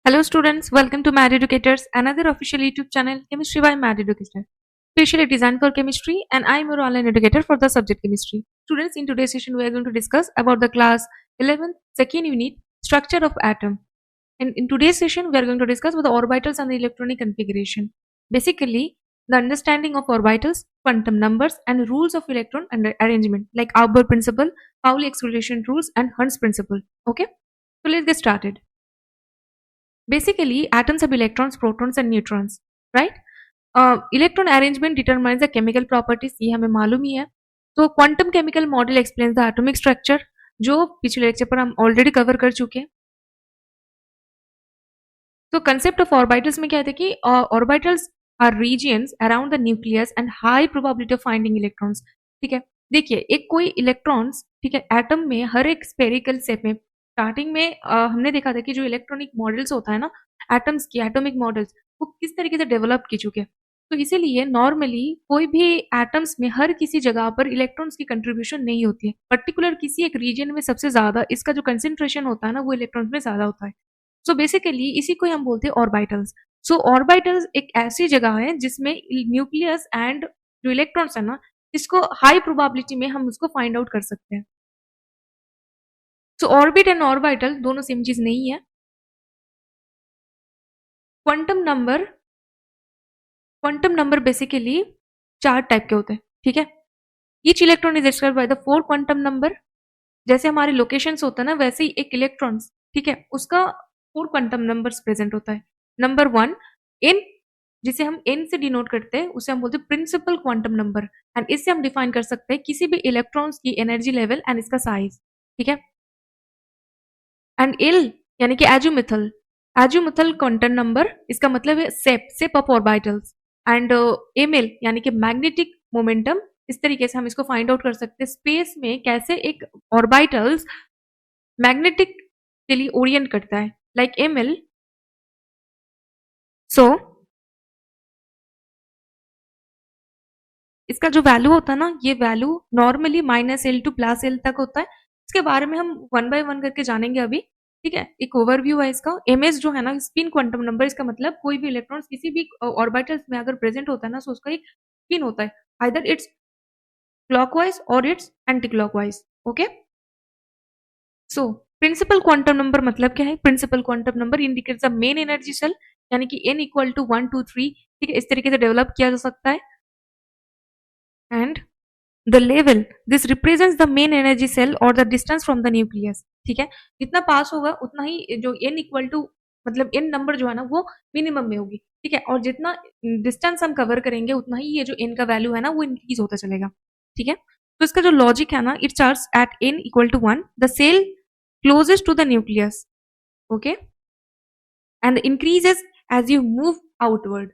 Hello students, welcome to Mad Educators, another official YouTube channel, Chemistry by Mad Educator, specially designed for chemistry, and I am your online educator for the subject chemistry. Students, in today's session we are going to discuss about the class 11th second unit, structure of atom. And in today's session we are going to discuss about the orbitals and the electronic configuration. Basically, the understanding of orbitals, quantum numbers, and rules of electron arrangement like Auber principle, Pauli exclusion rules, and Hund's principle. Okay, so let's get started. Basically, atoms have electrons, protons and neutrons, right? Electron arrangement determines the chemical properties, ये हमें मालूम ही है. तो quantum chemical model explains the atomic structure, जो पिछले lecture पर हम already cover कर चुके हैं. तो कंसेप्ट ऑफ ऑर्बिटल्स में क्या है कि orbitals are regions around the nucleus and high probability of finding electrons. ठीक है, देखिए एक कोई इलेक्ट्रॉन्स, ठीक है, एटम में हर एक स्पेरिकल शेप में स्टार्टिंग में हमने देखा था कि जो इलेक्ट्रॉनिक मॉडल्स होता है ना एटम्स की, एटॉमिक मॉडल्स वो किस तरीके से डेवलप की चुके हैं. तो इसीलिए नॉर्मली कोई भी एटम्स में हर किसी जगह पर इलेक्ट्रॉन्स की कंट्रीब्यूशन नहीं होती है. पर्टिकुलर किसी एक रीजन में सबसे ज्यादा इसका जो कंसेंट्रेशन होता है ना वो इलेक्ट्रॉन्स में ज्यादा होता है. सो बेसिकली इसी को हम बोलते हैं ऑर्बिटल्स. सो ऑर्बिटल्स एक ऐसी जगह है जिसमें न्यूक्लियस एंड जो इलेक्ट्रॉन्स है ना इसको हाई प्रोबेबिलिटी में हम उसको फाइंड आउट कर सकते हैं. सो ऑर्बिट एंड ऑर्बिटल दोनों सेम चीज नहीं है. क्वांटम नंबर बेसिकली 4 टाइप के होते हैं. ठीक है, each electron is described by the 4 quantum number. जैसे हमारे लोकेशंस होता है ना वैसे ही एक इलेक्ट्रॉन्स, ठीक है, उसका 4 क्वांटम नंबर्स प्रेजेंट होता है. नंबर 1 एन, जिसे हम एन से डिनोट करते हैं उसे हम बोलते हैं प्रिंसिपल क्वांटम नंबर. एंड इससे हम डिफाइन कर सकते हैं किसी भी इलेक्ट्रॉन्स की एनर्जी लेवल एंड इसका साइज. ठीक है, एंड एल यानी कि एजुमिथल क्वांटम नंबर, इसका मतलब है shape of orbitals. And ML यानी कि मैग्नेटिक मोमेंटम. इस तरीके से हम इसको फाइंड आउट कर सकते हैं स्पेस में कैसे एक ऑर्बिटल्स मैग्नेटिक के लिए ओरिएंट करता है, लाइक एमएल. सो इसका जो वैल्यू होता है ना ये value normally -L to +L तक होता है. इसके बारे में हम 1 by 1 करके जानेंगे अभी. ठीक है, एक ओवरव्यू है इसका. एमएस जो है ना स्पिन क्वांटम नंबर, इसका मतलब कोई भी इलेक्ट्रॉन्स किसी भी ऑर्बिटल्स में अगर प्रेजेंट होता है ना तो उसका एक स्पिन होता है, आइदर इट्स क्लॉकवाइज और it's anti clockwise. Okay, so principal quantum number मतलब क्या है? Principal quantum number indicates the main energy shell, यानी कि n इक्वल टू 1 2 3. ठीक है, इस तरीके से डेवलप किया जा सकता है. And the level, this represents the main energy cell और the distance from the nucleus. ठीक है, जितना पास होगा उतना ही जो n इक्वल टू मतलब n नंबर जो है ना वो मिनिमम में होगी. ठीक है, और जितना डिस्टेंस हम कवर करेंगे उतना ही ये जो n का वैल्यू है ना वो इंक्रीज होता चलेगा. ठीक है, तो इसका जो लॉजिक है ना it starts at n equal to 1, the shell closest to the nucleus. Okay, and increases as you move outward.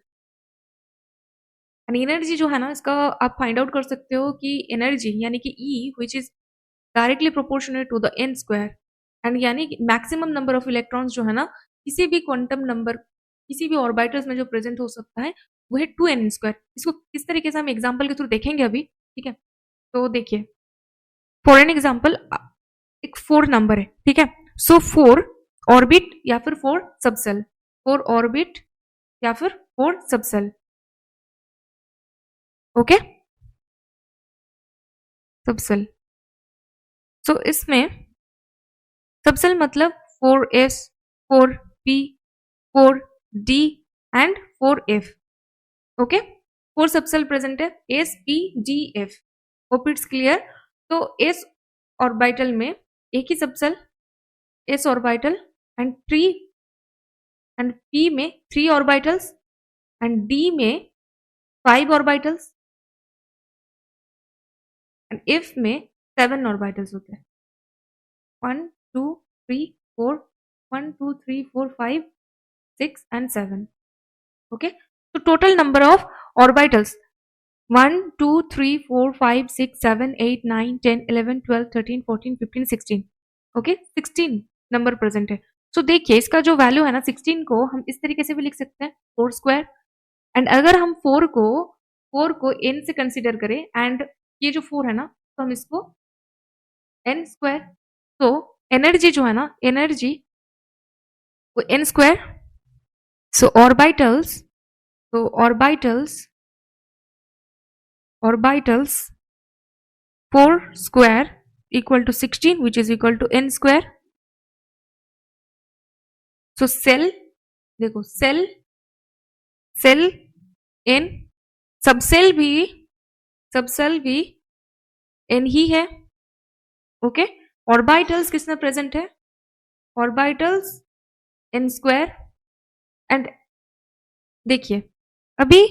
and energy जो है ना इसका आप फाइंड आउट कर सकते हो कि एनर्जी यानी कि E which is directly proportional to the n square. And यानी कि मैक्सिमम नंबर ऑफ इलेक्ट्रॉन्स जो है ना किसी भी क्वांटम नंबर किसी भी ऑर्बिटल्स में जो प्रेजेंट हो सकता है वो है 2n स्क्वायर. इसको किस तरीके से हम एग्जाम्पल के थ्रू देखेंगे अभी. ठीक है, तो देखिए फॉर एन एग्जाम्पल एक 4 नंबर है. ठीक है, सो 4 ऑर्बिट या फिर 4 सबसेल, 4 ऑर्बिट या फिर 4 सबसेल. Okay, subshell. सो इसमें सबसेल मतलब 4s 4p 4d and 4f. Okay, 4 subshell present है, s p d f. Hope it's clear. तो s ऑर्बिटल में एक ही subshell s orbital and p में 3 ऑर्बिटल्स एंड d में 5 ऑर्बिटल्स एंड f में 7 ऑर्बिटल्स होते हैं. 1 2 3 4 1 2 3 4 5 6 and 7. Okay, so total number of orbitals 1 2 3 4 5 6 7 8 9 10 11 12 13 14 15 16. Okay, 16 number present है. सो देखिए इसका जो वैल्यू है ना 16 को हम इस तरीके से भी लिख सकते हैं 4 स्क्वायर. एंड अगर हम 4 को n से कंसीडर करें एंड ये जो 4 है ना तो हम इसको n स्क्वायर. तो एनर्जी जो है ना एनर्जी वो n square So orbitals 4 square equal to 16, which is equal to n square. So cell, देखो cell n, सबसेल भी n ही है. ओके, ऑर्बिटल्स किसमें प्रेजेंट है? Orbitals n square. एंड देखिए अभी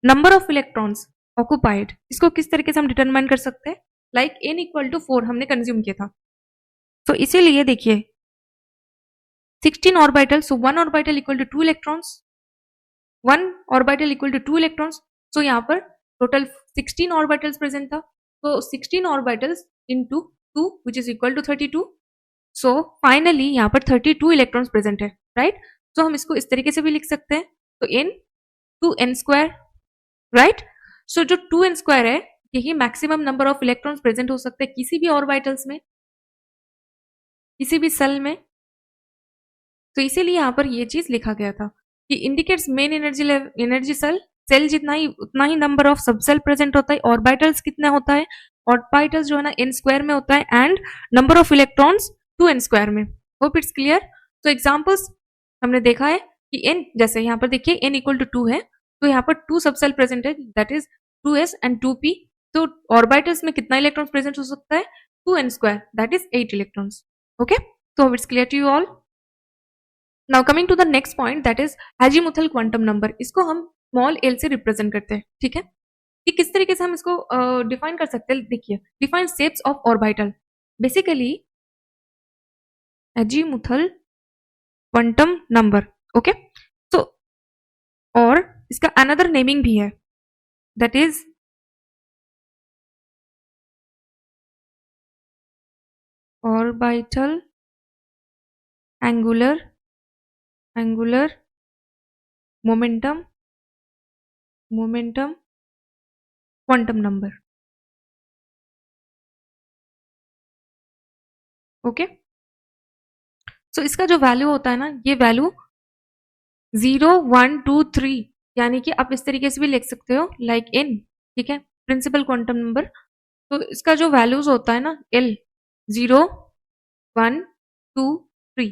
नंबर ऑफ इलेक्ट्रॉन्स ऑक्युपाइड, इसको किस तरीके से हम डिटरमाइन कर सकते हैं? लाइक n इक्वल टू 4 हमने कंज्यूम किया था, तो इसीलिए देखिए 16 orbital, so 1 orbital equal to 2 electrons, 1 orbital equal to 2 electrons. So यहाँ पर टोटल 16 ऑर्बिटल्स प्रेजेंट था, तो 16 orbitals into 2 which is equal to 32. So finally यहाँ पर 32 इलेक्ट्रॉन्स प्रेजेंट है, राइट? तो हम इसको इस तरीके से भी लिख सकते हैं, तो n 2n स्क्वायर, राइट? सो जो 2n स्क्वायर है यही maximum number of electrons present हो सकते हैं किसी भी ऑर्बिटल्स में, किसी भी सेल में. तो इसीलिए यहाँ पर ये चीज लिखा गया था कि इंडिकेट्स मेन एनर्जी सेल जितना ही उतना ही नंबर ऑफ सब सेल प्रेजेंट होता है. ऑर्बिटल्स कितना होता है? ऑर्बिटल्स जो है ना n स्क्वायर में होता है, and number of electrons 2n square में. Hope it's clear. तो एग्जांपल्स हमने देखा है कि n, जैसे यहाँ पर देखिए n इक्वल टू 2 है, तो यहाँ पर 2 सब सेल प्रेजेंट है, that is 2s and 2p. तो ऑर्बिटल्स में कितना इलेक्ट्रॉन्स प्रेजेंट हो सकता है? 2n square, that is 8 electrons. Okay, so hope it's clear to you all. Now coming to the next point, that is Azimuthal quantum number. इसको हम small l से represent करते हैं, ठीक है? कि किस तरीके से हम इसको डिफाइन कर सकते हैं? देखिए, define shapes of orbital. Basically Azimuthal quantum number, okay? तो और इसका अनदर नेमिंग भी है, that is orbital angular momentum quantum number. Okay, so इसका जो वैल्यू होता है ना, ये वैल्यू 0 1 2 3, यानी कि आप इस तरीके से भी लिख सकते हो लाइक n, ठीक है? Principal quantum number. तो इसका जो वैल्यूज होता है ना, l 0 1 2 3,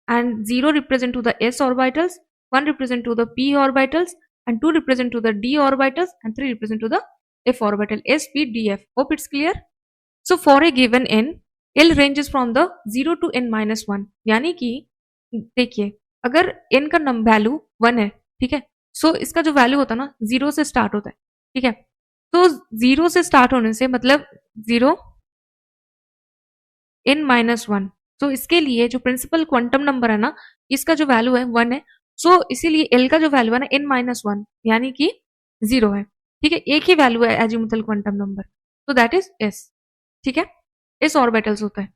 and 0 represent to the s orbitals, 1 represent to the p orbitals, and 2 represent to the d orbitals, and 3 represent to the f orbital, s p d f. Hope it's clear. So for a given n, l ranges from the 0 to n minus 1, यानी कि देखिए अगर n का value 1 है, ठीक है? सो इसका जो वैल्यू होता है ना, 0 से स्टार्ट होता है, ठीक है? तो 0 से स्टार्ट होने से मतलब 0 n माइनस 1. तो इसके लिए जो प्रिंसिपल क्वांटम नंबर है ना, इसका जो वैल्यू है 1 है. सो इसीलिए l का जो वैल्यू है ना n माइनस 1, यानी कि 0 है, ठीक है? एक ही वैल्यू है एजिमुथल क्वांटम नंबर, तो दैट इज s, ठीक है? s ऑर्बिटल्स होता है.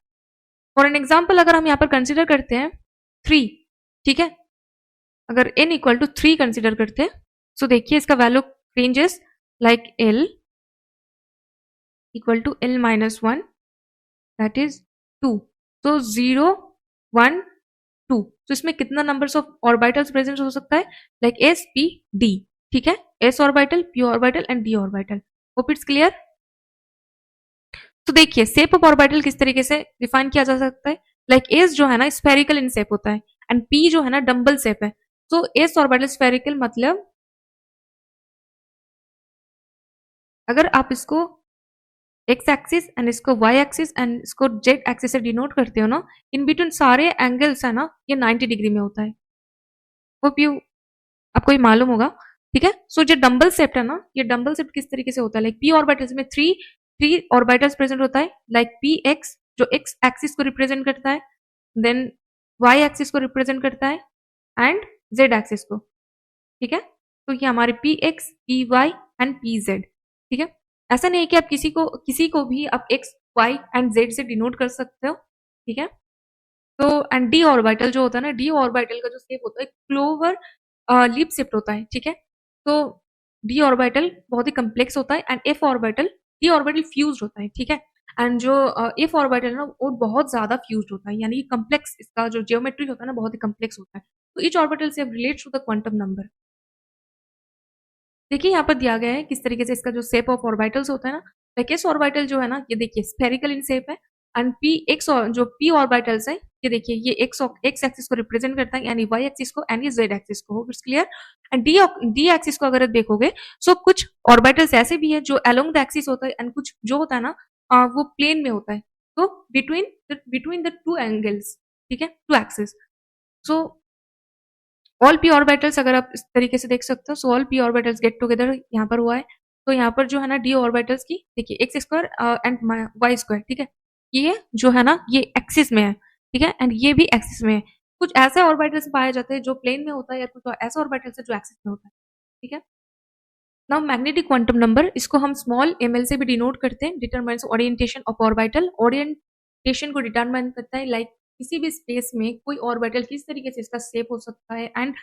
फॉर एन एग्जाम्पल अगर हम यहाँ पर कंसिडर करते हैं 3, ठीक है? अगर n इक्वल टू 3 कंसिडर करते हैं, सो देखिए इसका value ranges like l equal to l minus 1, that is 2. तो 0 1 2, तो इसमें कितना नंबर्स ऑफ ऑर्बिटल्स प्रेजेंट हो सकता है? लाइक s p d, ठीक है? s orbital, p orbital and d orbital. Hope it's clear. तो देखिए शेप ऑफ ऑर्बिटल किस तरीके से डिफाइन किया जा सकता है? लाइक s जो है ना स्फेरिकल इन शेप होता है, एंड p जो है ना डम्बल शेप है. तो s ऑर्बिटल स्फेरिकल मतलब अगर आप इसको x एक्सिस एंड इसको y एक्सिस एंड इसको z एक्सिस से डिनोट करते हो ना, इन बिटवीन सारे एंगल्स है ना, ये 90 डिग्री में होता है. होप यू, आपको ये मालूम होगा, ठीक है? सो जो डम्बल शेप है ना, ये डम्बल शेप किस तरीके से होता है? लाइक p ऑर्बिटल्स में 3 ऑर्बिटल्स प्रेजेंट होता है, लाइक px जो x एक्सिस को रिप्रेजेंट करता है, देन y एक्सिस को रिप्रेजेंट करता है, एंड z एक्सिस को, ठीक है? तो ये हमारे px py एंड pz, ठीक है? ऐसा नहीं है कि आप किसी को भी आप x y एंड z से डिनोट कर सकते हो, ठीक है? तो एंड d ऑर्बिटल जो होता है ना, d ऑर्बिटल का जो शेप होता है क्लोवर लीप शेप होता है, ठीक है? तो d ऑर्बिटल बहुत ही कम्प्लेक्स होता है, and f orbital, d orbital fused होता है, ठीक है? एंड जो f ऑर्बिटल है ना, वो बहुत ज्यादा फ्यूज्ड होता है, यानी कम्प्लेक्स, इसका जो जियोमेट्री होता है ना बहुत ही कम्प्लेक्स होता है. तो ईच ऑर्बिटल से relates to the quantum number. देखिए यहाँ पर दिया गया है किस तरीके से इसका जो शेप ऑफ ऑर्बिटल्स होता है ना, लाइक एस ऑर्बिटल जो है ना, ये देखिए स्फेरिकल इन शेप है, एंड पी एक्स जो पी ऑर्बिटल्स है, ये देखिए ये एक्स एक्सिस को रिप्रेजेंट करता है, यानी वाई एक्सिस को, एंड ये जेड एक्सिस को। Hope it's clear. And D axis को अगर देखोगे, सो कुछ ऑर्बिटल्स ऐसे भी है जो अलोंग द एक्सिस होता है, एंड कुछ जो होता है ना वो प्लेन में होता है, तो बिटवीन द टू एंगल्स, ठीक है, two axis. So all p orbitals अगर आप इस तरीके से देख सकते हो, so all p orbitals get together यहाँ पर हुआ है। तो यहाँ पर जो है ना डी ऑर्बिटल्स की देखिए x square and y square, ठीक है, ये जो है ना ये एक्सिस में है, ठीक है, एंड ये भी एक्सिस में है। कुछ ऐसे ऑर्बिटल्स पाए जाते हैं जो प्लेन में होता है, या कुछ ऐसा ऑर्बिटल्स है जो एक्सिस में होता है, ठीक है। नाउ मैग्नेटिक क्वांटम नंबर, इसको हम स्मॉल ml से भी डिनोट करते हैं, determines orientation of orbital. Orientation को डिटरमाइन करता है, लाइक किसी भी स्पेस में कोई ऑर्बिटल किस तरीके से इसका शेप हो सकता है, एंड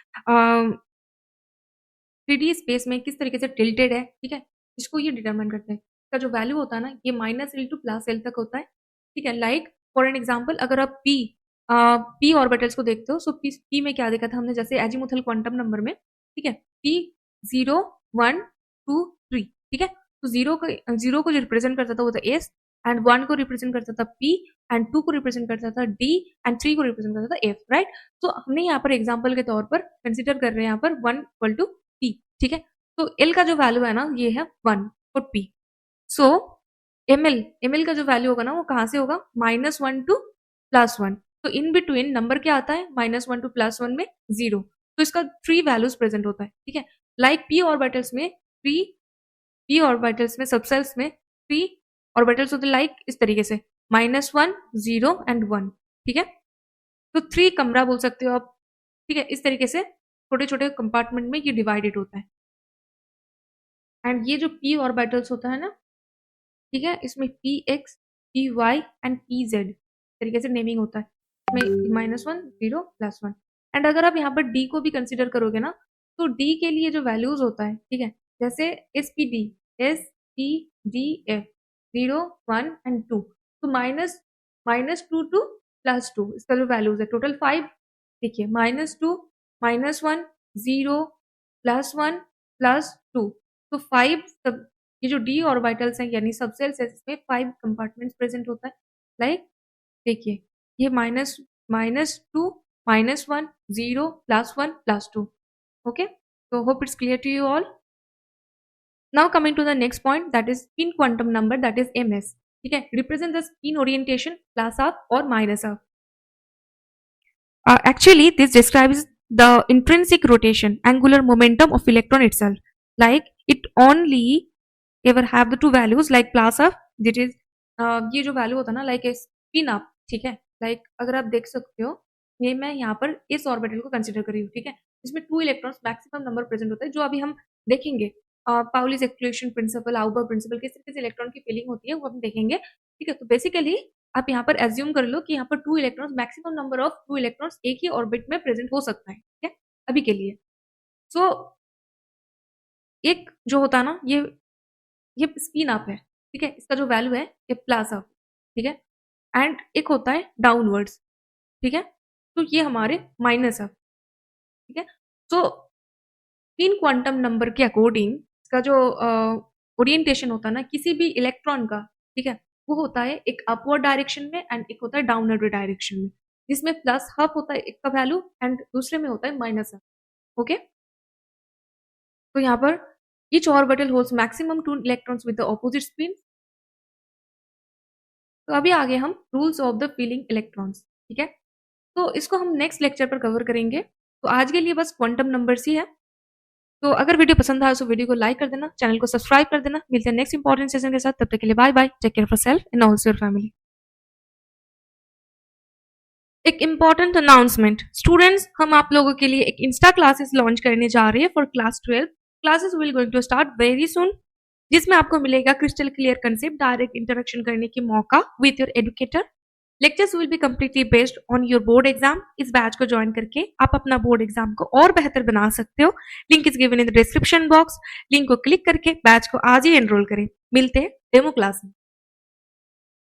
3D स्पेस में किस तरीके से टिल्टेड है, ठीक है, इसको ये डिटरमाइन करता है। इसका जो वैल्यू होता है ना, ये -L to +L तक होता है, ठीक है। लाइक फॉर एन एग्जांपल, अगर आप पी ऑर्बिटल्स को देखते हो, सो पी में क्या देखा था हमने, जैसे एजीमुथल क्वांटम नंबर में, ठीक है, पी 0 1 2 3, ठीक है। तो जीरो को जो रिप्रेजेंट करता था वो था एस, एंड 1 को रिप्रेजेंट करता था पी, एंड 2 को रिप्रेजेंट करता था डी, एंड 3 को रिप्रेजेंट करता था एफ, राइट। तो हमने यहाँ पर एग्जाम्पल के तौर पर कंसिडर कर रहे हैं यहाँ पर 1 इक्वल टू पी, ठीक है। तो एल का जो वैल्यू है ना, ये है 1 फॉर पी। सो एमएल का जो वैल्यू होगा ना, वो कहाँ से होगा, -1 to +1। तो इन बिटवीन नंबर क्या आता है, -1 to +1 में 0। तो इसका 3 वैल्यूज प्रेजेंट होता है, ठीक है। लाइक पी ऑर्बिटल्स में सबसेल्स में 3 ऑर्बिटल्स होते हैं, लाइक इस तरीके से -1 0 एंड 1, ठीक है। तो 3 कमरा बोल सकते हो आप, ठीक है। इस तरीके से छोटे छोटे कंपार्टमेंट में ये डिवाइडेड होता है। एंड ये जो पी ऑर्बिटल्स होता है ना, ठीक है, इसमें p x, p y and p z तरीके से नेमिंग होता है, इसमें -1 0 +1। एंड अगर आप यहाँ पर डी को भी कंसिडर करोगे ना, तो डी के लिए जो वैल्यूज होता है, ठीक है, जैसे S P D F 0 1 and 2, तो -2 to +2 इसका जो वैल्यूज है टोटल 5। देखिए -2 -1 0 +1 +2, तो 5 सब, ये जो डी ऑर्बिटल्स हैं यानी सबसेल्स है, इसमें 5 कंपार्टमेंट्स प्रेजेंट होता है। लाइक देखिए ये -2 -1 0 +1 +2, ओके। तो hope it's clear to you all. Now coming to the next point, that is spin quantum number, that is ms, ठीक है, represent the spin orientation +half or -half। Actually, this describes the intrinsic rotation, angular momentum of electron itself. Like it only ever have the two values like +half, that is ये जो value होता है ना, like spin up, ठीक है। Like अगर आप देख सकते हो, ये मैं यहाँ पर इस ऑर्बिटल को कंसिडर कर रही हूँ, ठीक है। इसमें 2 इलेक्ट्रॉन्स मैक्सिमम नंबर प्रेजेंट होता है, जो अभी हम देखेंगे। पाउलीज एक्सक्लूशन प्रिंसिपल, आउबर प्रिंसिपल, किस तरीके से इलेक्ट्रॉन की फिलिंग होती है वो हम देखेंगे, ठीक है। तो बेसिकली आप यहाँ पर एज्यूम कर लो कि यहाँ पर 2 electrons, maximum number of 2 electrons एक ही ऑर्बिट में प्रेजेंट हो सकता है, ठीक है, अभी के लिए। सो एक जो होता है ना, ये स्पिन अप है, ठीक है, इसका जो वैल्यू है ये +half, ठीक है। एंड एक होता है डाउनवर्ड्स, ठीक है, तो ये हमारे -half, ठीक है। तो स्पिन क्वांटम नंबर के अकॉर्डिंग इसका जो ओरिएंटेशन होता है ना किसी भी इलेक्ट्रॉन का, ठीक है, वो होता है एक अपवर्ड डायरेक्शन में एंड एक होता है डाउनवर्ड डायरेक्शन में, जिसमें +half होता है एक का वैल्यू एंड दूसरे में होता है -half, ओके। तो यहाँ पर each orbital holds maximum 2 electrons with the opposite spin। तो अभी आगे हम rules of the filling electrons, ठीक है, तो इसको हम नेक्स्ट लेक्चर पर कवर करेंगे। तो आज के लिए बस क्वांटम नंबर्स ही है। तो अगर वीडियो पसंद आए तो वीडियो को लाइक कर देना, चैनल को सब्सक्राइब कर देना। मिलते हैं नेक्स्ट इंपॉर्टेंट सेशन के साथ, तब तक के लिए bye bye, take care of yourself and also your family. एक इम्पॉर्टेंट अनाउंसमेंट, स्टूडेंट्स, हम आप लोगों के लिए एक इंस्टा क्लासेस लॉन्च करने जा रहे हैं for class 12। Classes will going to start very soon, जिसमें आपको मिलेगा crystal clear concept, direct interaction करने की मौका with your educator. Lectures will be completely based on your board exam. इस बैच को ज्वाइन करके आप अपना बोर्ड एग्जाम को और बेहतर बना सकते हो। Link is given in the description box. Link को क्लिक करके बैच को आज ही एनरोल करें। मिलते हैं डेमो क्लास में।